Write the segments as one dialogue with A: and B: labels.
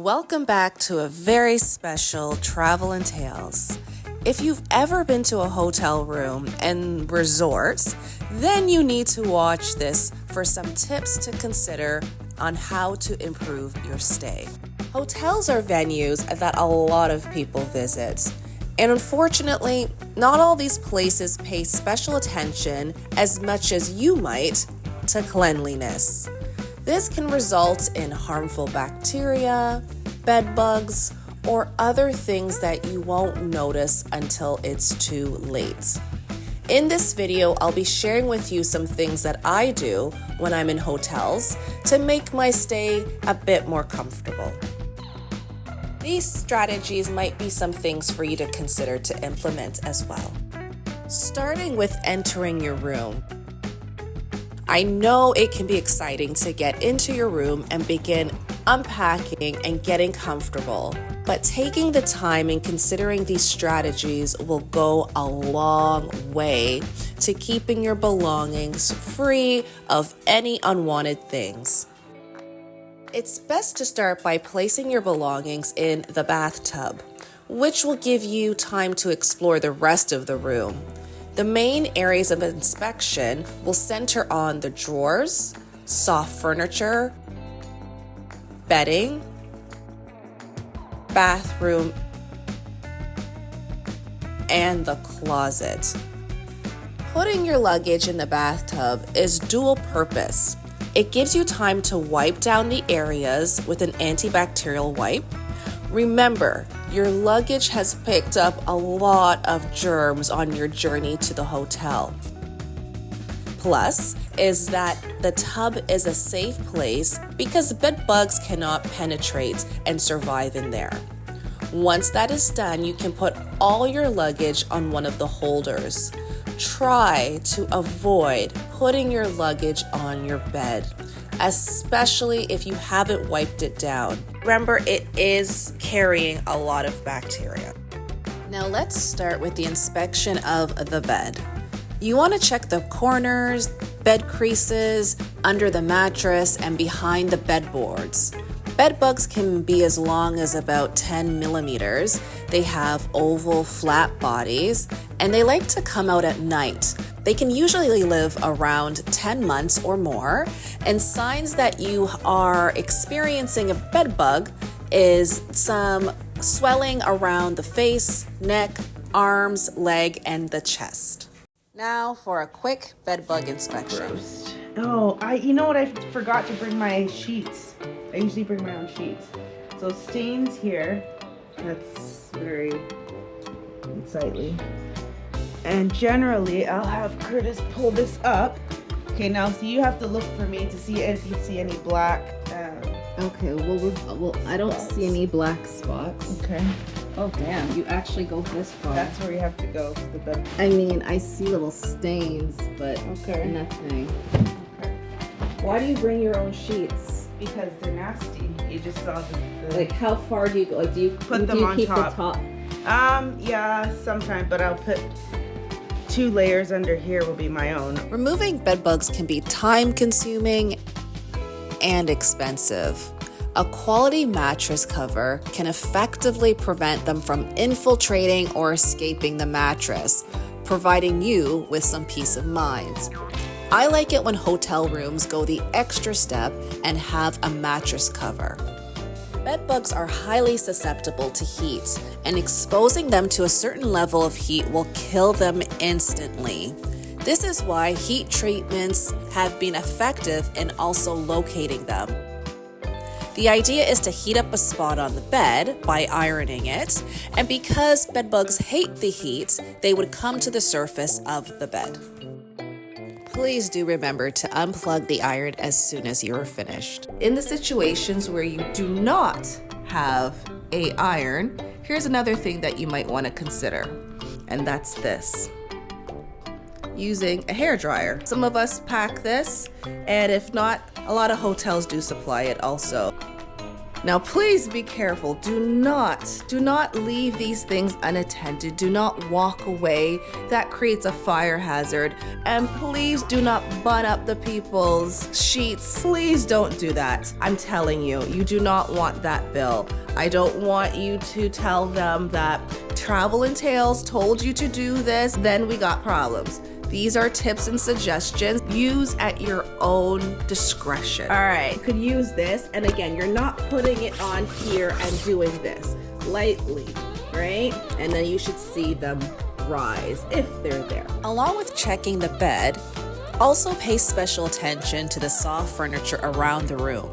A: Welcome back to a very special Travel and Tales. If you've ever been to a hotel room and resorts, then you need to watch this for some tips to consider on how to improve your stay. Hotels are venues that a lot of people visit. And unfortunately, not all these places pay special attention as much as you might to cleanliness. This can result in harmful bacteria, bed bugs, or other things that you won't notice until it's too late. In this video, I'll be sharing with you some things that I do when I'm in hotels to make my stay a bit more comfortable. These strategies might be some things for you to consider to implement as well. Starting with entering your room. I know it can be exciting to get into your room and begin unpacking and getting comfortable, but taking the time and considering these strategies will go a long way to keeping your belongings free of any unwanted things. It's best to start by placing your belongings in the bathtub, which will give you time to explore the rest of the room. The main areas of inspection will center on the drawers, soft furniture, bedding, bathroom, and the closet. Putting your luggage in the bathtub is dual purpose. It gives you time to wipe down the areas with an antibacterial wipe. Remember, your luggage has picked up a lot of germs on your journey to the hotel. Plus is that the tub is a safe place because bed bugs cannot penetrate and survive in there. Once that is done, you can put all your luggage on one of the holders. Try to avoid putting your luggage on your bed, especially if you haven't wiped it down. Remember, it is carrying a lot of bacteria. Now let's start with the inspection of the bed. You want to check the corners, bed creases, under the mattress, and behind the bedboards. Bed bugs can be as long as about 10 millimeters. They have oval, flat bodies, and they like to come out at night. They can usually live around 10 months or more, and signs that you are experiencing a bed bug is some swelling around the face, neck, arms, leg, and the chest. Now for a quick bed bug inspection.
B: Gross. Oh, you know what? I forgot to bring my sheets. I usually bring my own sheets. So stains here. That's very unsightly. And generally, I'll have Curtis pull this up. Okay, now so you have to look for me to see if you see any black.
C: Okay, well, I don't see any black spots.
B: Okay.
C: Oh, damn, you actually go this far.
B: That's where you have to go. The bed.
C: I mean, I see little stains, but
B: Okay.
C: nothing.
B: Okay.
C: Why do you bring your own sheets?
B: Because they're nasty. You just saw the
C: Like, how far do you go? Like, do you
B: Put them on
C: keep
B: top.
C: the top?
B: Yeah, sometimes, but I'll put 2 layers under here will be my own.
A: Removing bed bugs can be time-consuming and expensive. A quality mattress cover can effectively prevent them from infiltrating or escaping the mattress, providing you with some peace of mind. I like it when hotel rooms go the extra step and have a mattress cover. Bed bugs are highly susceptible to heat, and exposing them to a certain level of heat will kill them instantly. This is why heat treatments have been effective in also locating them. The idea is to heat up a spot on the bed by ironing it, and because bed bugs hate the heat, they would come to the surface of the bed. Please do remember to unplug the iron as soon as you're finished. In the situations where you do not have an iron, here's another thing that you might want to consider, and that's this. Using a hairdryer. Some of us pack this, and if not, a lot of hotels do supply it also. Now, please be careful. Do not leave these things unattended. Do not walk away. That creates a fire hazard. And please do not bun up the people's sheets. Please don't do that. I'm telling you, you do not want that bill. I don't want you to tell them that Travel and Tales told you to do this, then we got problems. These are tips and suggestions. Use at your own discretion. All right, you could use this. And again, you're not putting it on here and doing this lightly, right? And then you should see them rise if they're there. Along with checking the bed, also pay special attention to the soft furniture around the room.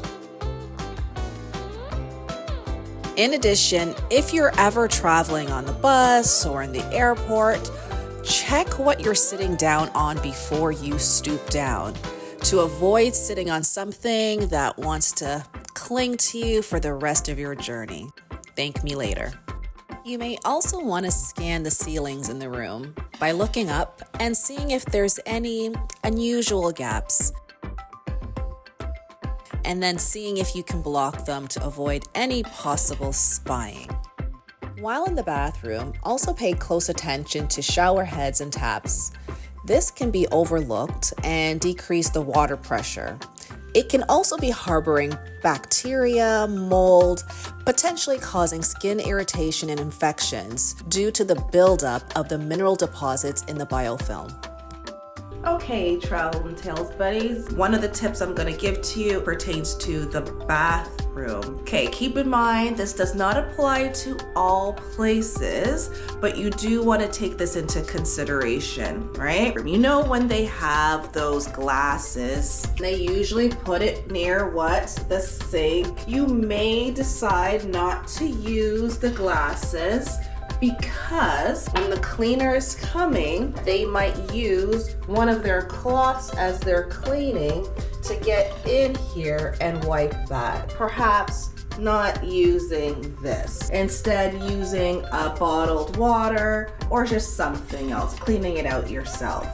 A: In addition, if you're ever traveling on the bus or in the airport, check what you're sitting down on before you stoop down to avoid sitting on something that wants to cling to you for the rest of your journey. Thank me later. You may also want to scan the ceilings in the room by looking up and seeing if there's any unusual gaps, and then seeing if you can block them to avoid any possible spying. While in the bathroom, also pay close attention to shower heads and taps. This can be overlooked and decrease the water pressure. It can also be harboring bacteria, mold, potentially causing skin irritation and infections due to the buildup of the mineral deposits in the biofilm. Okay, Travel and Tales buddies, one of the tips I'm going to give to you pertains to the bathroom. Okay, keep in mind this does not apply to all places, but you do want to take this into consideration, right? You know, when they have those glasses, they usually put it near what? The sink. You may decide not to use the glasses because when the cleaner is coming, they might use one of their cloths as they're cleaning to get in here and wipe that. Perhaps not using this. Instead, using a bottled water or just something else, cleaning it out yourself.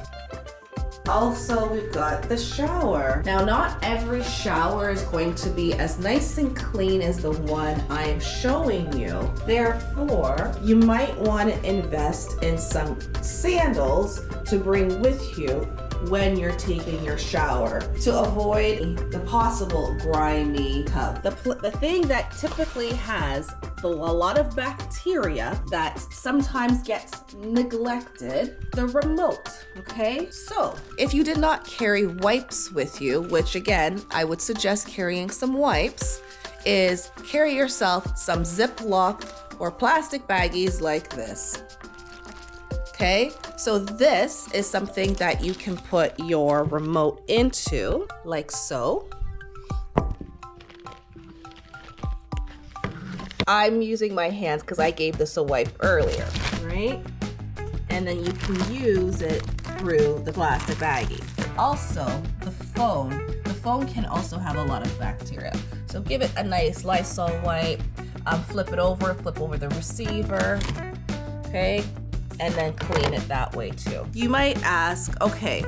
A: Also, we've got the shower. Now, not every shower is going to be as nice and clean as the one I'm showing you. Therefore, you might want to invest in some sandals to bring with you when you're taking your shower to avoid the possible grimy tub. The thing that typically has a lot of bacteria that sometimes gets neglected, the remote, okay? So if you did not carry wipes with you, which again, I would suggest carrying some wipes, is carry yourself some Ziploc or plastic baggies like this. Okay, so this is something that you can put your remote into, like so. I'm using my hands because I gave this a wipe earlier, right? And then you can use it through the plastic baggie. Also, the phone can also have a lot of bacteria. So give it a nice Lysol wipe, flip over the receiver, okay? And then clean it that way too. You might ask, okay,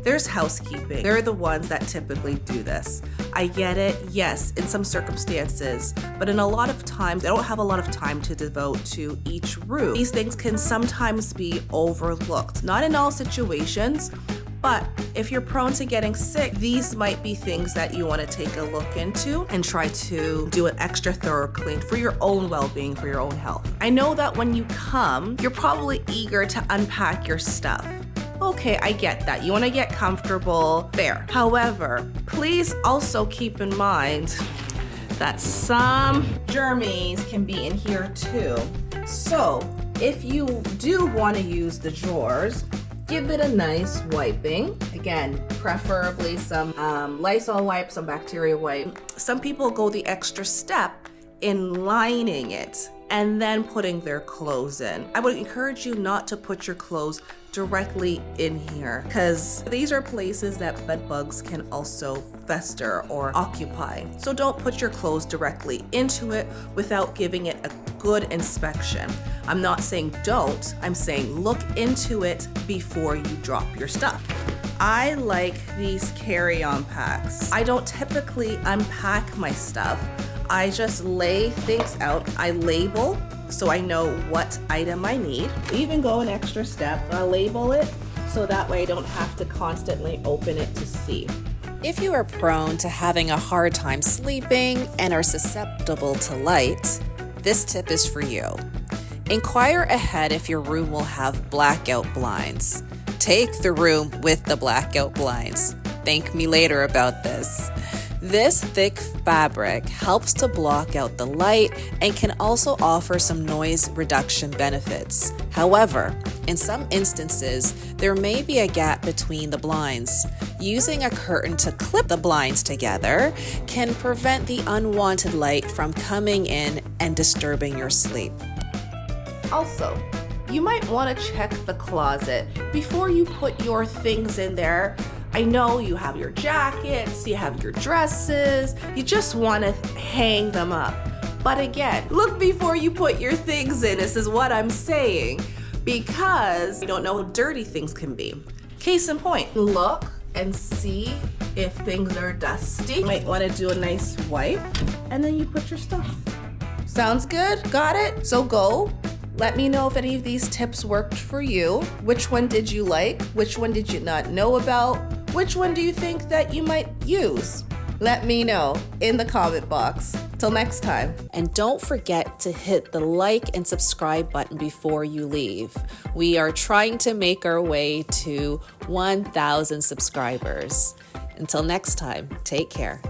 A: there's housekeeping. They're the ones that typically do this. I get it, yes, in some circumstances, but in a lot of times, they don't have a lot of time to devote to each room. These things can sometimes be overlooked. Not in all situations, but if you're prone to getting sick, these might be things that you want to take a look into and try to do an extra thorough clean for your own well-being, for your own health. I know that when you come, you're probably eager to unpack your stuff. Okay, I get that. You want to get comfortable there. However, please also keep in mind that some germies can be in here too. So if you do want to use the drawers, give it a nice wiping. Again, preferably some Lysol wipe, some bacteria wipe. Some people go the extra step in lining it and then putting their clothes in. I would encourage you not to put your clothes directly in here because these are places that bed bugs can also fester or occupy. So don't put your clothes directly into it without giving it a good inspection. I'm not saying don't, I'm saying look into it before you drop your stuff. I like these carry-on packs. I don't typically unpack my stuff. I just lay things out. I label so I know what item I need. Even go an extra step. I'll label it so that way I don't have to constantly open it to see. If you are prone to having a hard time sleeping and are susceptible to light, this tip is for you. Inquire ahead if your room will have blackout blinds. Take the room with the blackout blinds. Thank me later about this. This thick fabric helps to block out the light and can also offer some noise reduction benefits. However, in some instances, there may be a gap between the blinds. Using a curtain to clip the blinds together can prevent the unwanted light from coming in and disturbing your sleep. Also, you might want to check the closet before you put your things in there. I know you have your jackets, you have your dresses, you just want to hang them up. But again, look before you put your things in, this is what I'm saying, because you don't know how dirty things can be. Case in point, look and see if things are dusty. You might want to do a nice wipe, and then you put your stuff. Sounds good? Got it? So go. Let me know if any of these tips worked for you. Which one did you like? Which one did you not know about? Which one do you think that you might use? Let me know in the comment box. Till next time. And don't forget to hit the like and subscribe button before you leave. We are trying to make our way to 1,000 subscribers. Until next time, take care.